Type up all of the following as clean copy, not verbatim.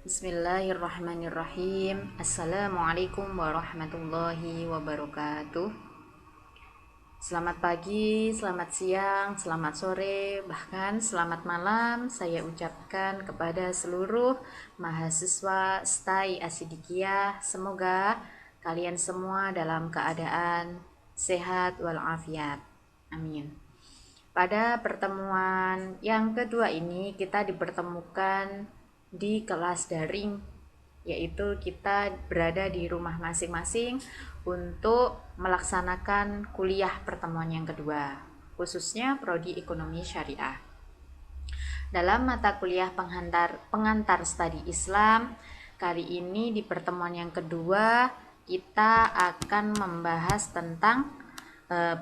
Bismillahirrahmanirrahim. Assalamualaikum warahmatullahi wabarakatuh. Selamat pagi, selamat siang, selamat sore, bahkan selamat malam saya ucapkan kepada seluruh mahasiswa STAI Asidikiyah. Semoga kalian semua dalam keadaan sehat walafiat. Amin. Pada pertemuan yang kedua ini kita dipertemukan di kelas daring, yaitu kita berada di rumah masing-masing untuk melaksanakan kuliah pertemuan yang kedua, khususnya Prodi Ekonomi Syariah. Dalam mata kuliah pengantar studi Islam, kali ini di pertemuan yang kedua kita akan membahas tentang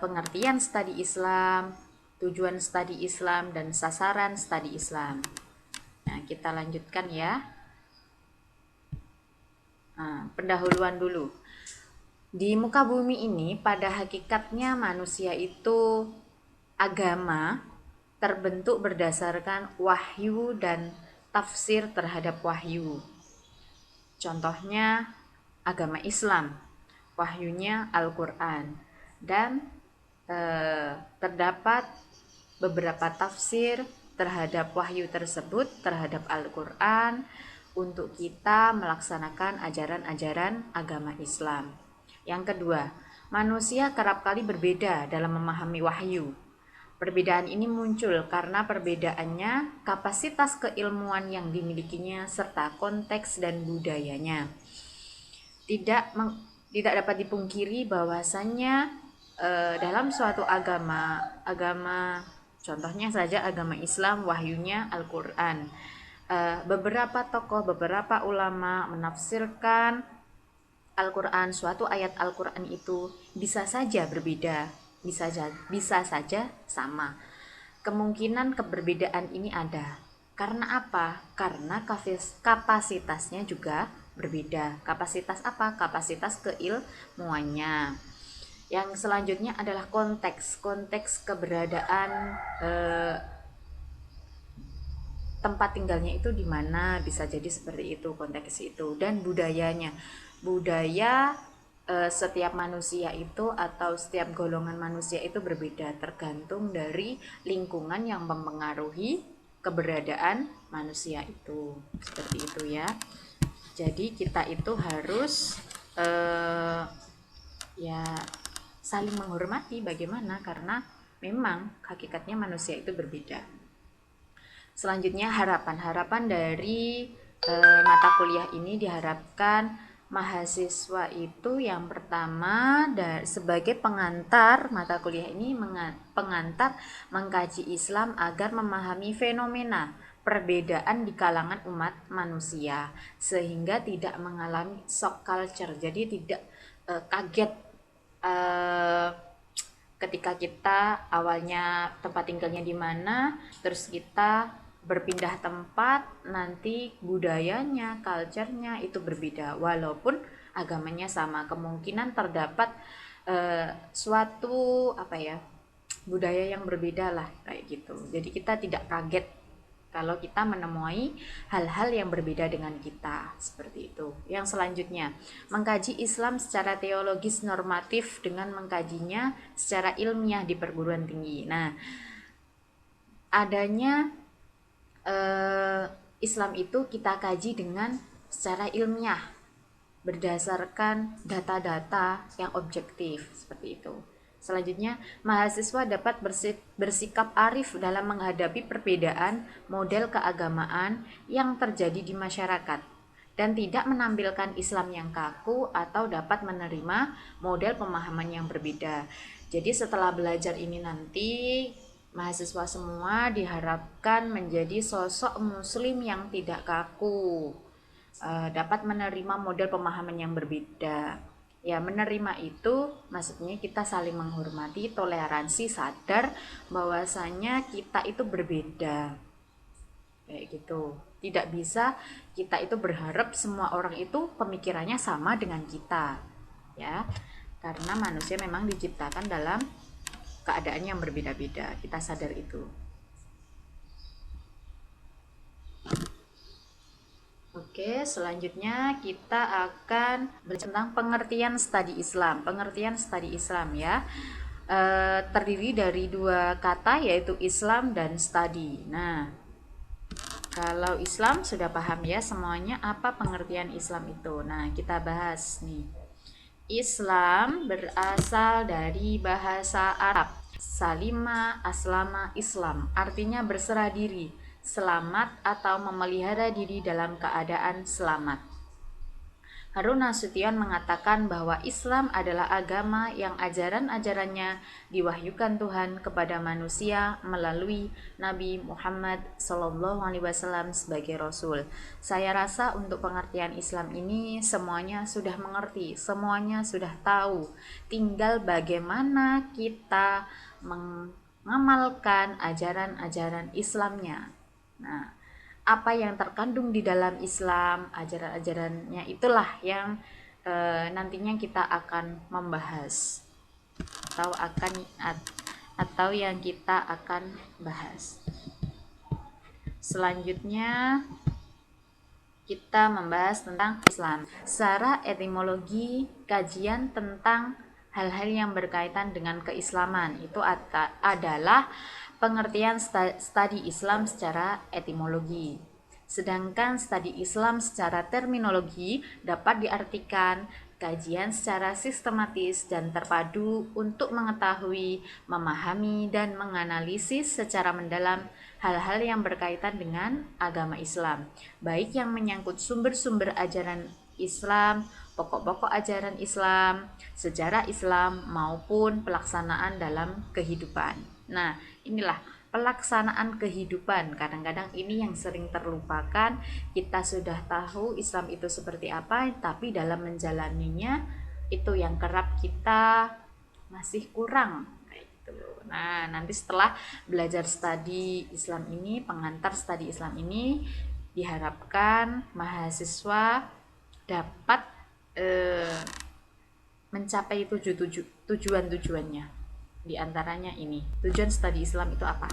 pengertian studi Islam, tujuan studi Islam, dan sasaran studi Islam. Nah, kita lanjutkan ya. Pendahuluan dulu. Di muka bumi ini pada hakikatnya manusia itu agama terbentuk berdasarkan wahyu dan tafsir terhadap wahyu. Contohnya agama Islam, wahyunya Al-Quran, dan terdapat beberapa tafsir terhadap wahyu tersebut, terhadap Al-Quran, untuk kita melaksanakan ajaran-ajaran agama Islam. Yang kedua, manusia kerap kali berbeda dalam memahami wahyu. Perbedaan ini muncul karena perbedaannya kapasitas keilmuan yang dimilikinya serta konteks dan budayanya. Tidak dapat dipungkiri bahwasannya dalam suatu agama, contohnya saja agama Islam, wahyunya Al-Quran. Beberapa tokoh, beberapa ulama menafsirkan Al-Quran, suatu ayat Al-Quran itu bisa saja berbeda, bisa saja sama. Kemungkinan keberbedaan ini ada. Karena apa? Karena kapasitasnya juga berbeda. Kapasitas apa? Kapasitas keilmuannya. Yang selanjutnya adalah konteks keberadaan tempat tinggalnya itu di mana, bisa jadi seperti itu konteks itu, dan budayanya. Budaya setiap manusia itu atau setiap golongan manusia itu berbeda tergantung dari lingkungan yang mempengaruhi keberadaan manusia itu. Seperti itu ya. Jadi kita itu harus ya saling menghormati, bagaimana, karena memang hakikatnya manusia itu berbeda. Selanjutnya harapan dari mata kuliah ini diharapkan mahasiswa itu yang pertama sebagai pengantar mata kuliah ini, pengantar mengkaji Islam agar memahami fenomena perbedaan di kalangan umat manusia sehingga tidak mengalami shock culture. Jadi tidak kaget ketika kita awalnya tempat tinggalnya di mana, terus kita berpindah tempat, nanti budayanya, culture-nya itu berbeda walaupun agamanya sama. Kemungkinan terdapat suatu budaya yang berbeda lah, kayak gitu. Jadi kita tidak kaget kalau kita menemui hal-hal yang berbeda dengan kita, seperti itu. Yang selanjutnya, mengkaji Islam secara teologis normatif dengan mengkajinya secara ilmiah di perguruan tinggi. Nah, adanya Islam itu kita kaji dengan secara ilmiah berdasarkan data-data yang objektif, seperti itu. Selanjutnya, mahasiswa dapat bersikap arif dalam menghadapi perbedaan model keagamaan yang terjadi di masyarakat dan tidak menampilkan Islam yang kaku atau dapat menerima model pemahaman yang berbeda. Jadi setelah belajar ini nanti mahasiswa semua diharapkan menjadi sosok muslim yang tidak kaku, dapat menerima model pemahaman yang berbeda. Ya, menerima itu maksudnya kita saling menghormati, toleransi, sadar bahwasanya kita itu berbeda, kayak gitu. Tidak bisa kita itu berharap semua orang itu pemikirannya sama dengan kita, ya, karena manusia memang diciptakan dalam keadaan yang berbeda-beda. Kita sadar itu. Oke, selanjutnya kita akan belajar tentang pengertian studi Islam. Pengertian studi Islam ya, terdiri dari dua kata yaitu Islam dan studi. Nah, kalau Islam sudah paham ya semuanya apa pengertian Islam itu. Nah, kita bahas nih. Islam berasal dari bahasa Arab. Salima aslama Islam artinya berserah diri, selamat atau memelihara diri dalam keadaan selamat. Harun Nasution mengatakan bahwa Islam adalah agama yang ajaran-ajarannya diwahyukan Tuhan kepada manusia melalui Nabi Muhammad SAW sebagai Rasul. Saya rasa untuk pengertian Islam ini semuanya sudah mengerti, semuanya sudah tahu. Tinggal bagaimana kita mengamalkan ajaran-ajaran Islamnya. Nah, apa yang terkandung di dalam Islam, ajaran-ajarannya itulah yang nantinya kita akan membahas atau yang kita akan bahas. Selanjutnya kita membahas tentang Islam. Secara etimologi, kajian tentang hal-hal yang berkaitan dengan keislaman itu adalah pengertian studi Islam secara etimologi. Sedangkan studi Islam secara terminologi dapat diartikan kajian secara sistematis dan terpadu untuk mengetahui, memahami, dan menganalisis secara mendalam hal-hal yang berkaitan dengan agama Islam, baik yang menyangkut sumber-sumber ajaran Islam, pokok-pokok ajaran Islam, sejarah Islam, maupun pelaksanaan dalam kehidupan. Nah, inilah pelaksanaan kehidupan. Kadang-kadang ini yang sering terlupakan. Kita sudah tahu Islam itu seperti apa, tapi dalam menjalaninya itu yang kerap kita masih kurang. Nah, nanti setelah belajar studi Islam ini, pengantar studi Islam ini, diharapkan mahasiswa dapat mencapai tujuan-tujuannya. Di antaranya ini, tujuan studi Islam itu apa?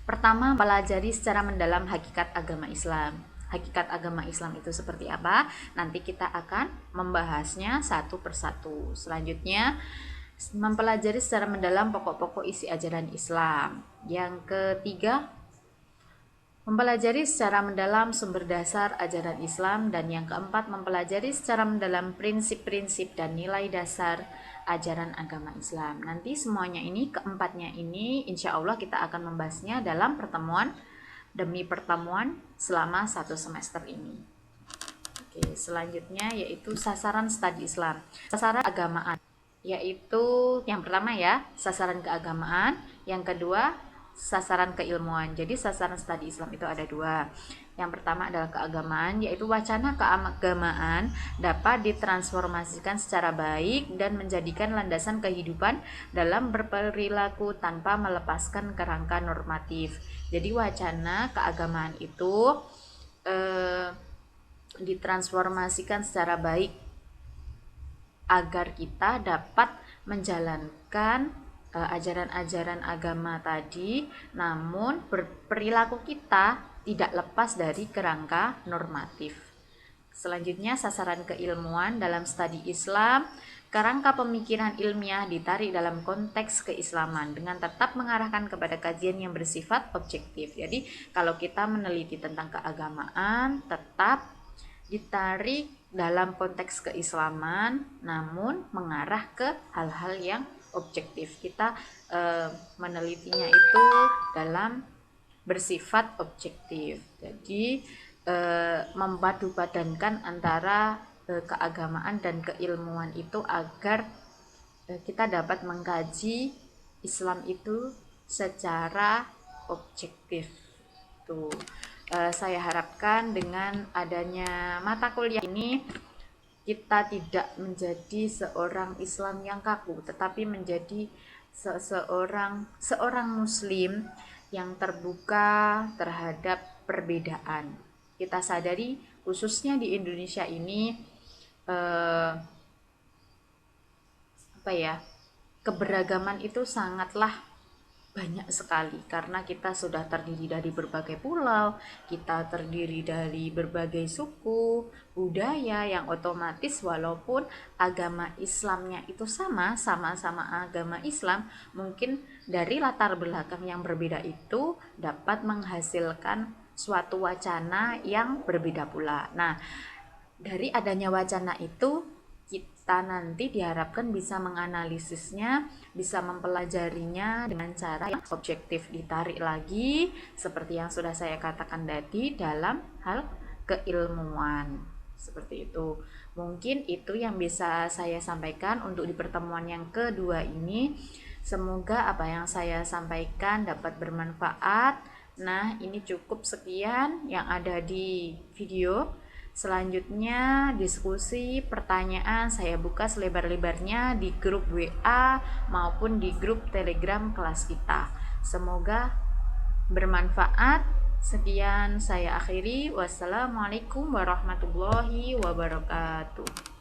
Pertama, pelajari secara mendalam hakikat agama Islam. Hakikat agama Islam itu seperti apa? Nanti kita akan membahasnya satu persatu. Selanjutnya, mempelajari secara mendalam pokok-pokok isi ajaran Islam. Yang ketiga, mempelajari secara mendalam sumber dasar ajaran Islam. Dan yang keempat, mempelajari secara mendalam prinsip-prinsip dan nilai dasar ajaran agama Islam. Nanti semuanya ini, keempatnya ini insya Allah kita akan membahasnya dalam pertemuan demi pertemuan selama satu semester ini. Oke, selanjutnya yaitu sasaran studi Islam. Sasaran agamaan, yaitu yang pertama ya, sasaran keagamaan, yang kedua sasaran keilmuan. Jadi sasaran studi Islam itu ada dua. Yang pertama adalah keagamaan, yaitu wacana keagamaan dapat ditransformasikan secara baik dan menjadikan landasan kehidupan dalam berperilaku tanpa melepaskan kerangka normatif. Jadi wacana keagamaan itu ditransformasikan secara baik agar kita dapat menjalankan ajaran-ajaran agama tadi, namun perilaku kita tidak lepas dari kerangka normatif. Selanjutnya, sasaran keilmuan dalam studi Islam. Kerangka pemikiran ilmiah ditarik dalam konteks keislaman dengan tetap mengarahkan kepada kajian yang bersifat objektif. Jadi, kalau kita meneliti tentang keagamaan, tetap ditarik dalam konteks keislaman, namun mengarah ke hal-hal yang objektif. Kita menelitinya itu dalam bersifat objektif. Jadi memadupadankan antara keagamaan dan keilmuan itu agar kita dapat mengkaji Islam itu secara objektif. Tuh. Saya harapkan dengan adanya mata kuliah ini kita tidak menjadi seorang Islam yang kaku, tetapi menjadi seorang muslim yang terbuka terhadap perbedaan. Kita sadari khususnya di Indonesia ini keberagaman itu sangatlah banyak sekali karena kita sudah terdiri dari berbagai pulau, kita terdiri dari berbagai suku, budaya yang otomatis walaupun agama Islamnya itu sama-sama agama Islam, mungkin dari latar belakang yang berbeda itu dapat menghasilkan suatu wacana yang berbeda pula. Nah, dari adanya wacana itu kita nanti diharapkan bisa menganalisisnya, bisa mempelajarinya dengan cara yang objektif, ditarik lagi seperti yang sudah saya katakan tadi dalam hal keilmuan. Seperti itu. Mungkin itu yang bisa saya sampaikan untuk di pertemuan yang kedua ini. Semoga apa yang saya sampaikan dapat bermanfaat. Nah, ini cukup sekian yang ada di video. Selanjutnya diskusi, pertanyaan saya buka selebar-lebarnya di grup WA maupun di grup Telegram kelas kita. Semoga bermanfaat. Sekian saya akhiri. Wassalamualaikum warahmatullahi wabarakatuh.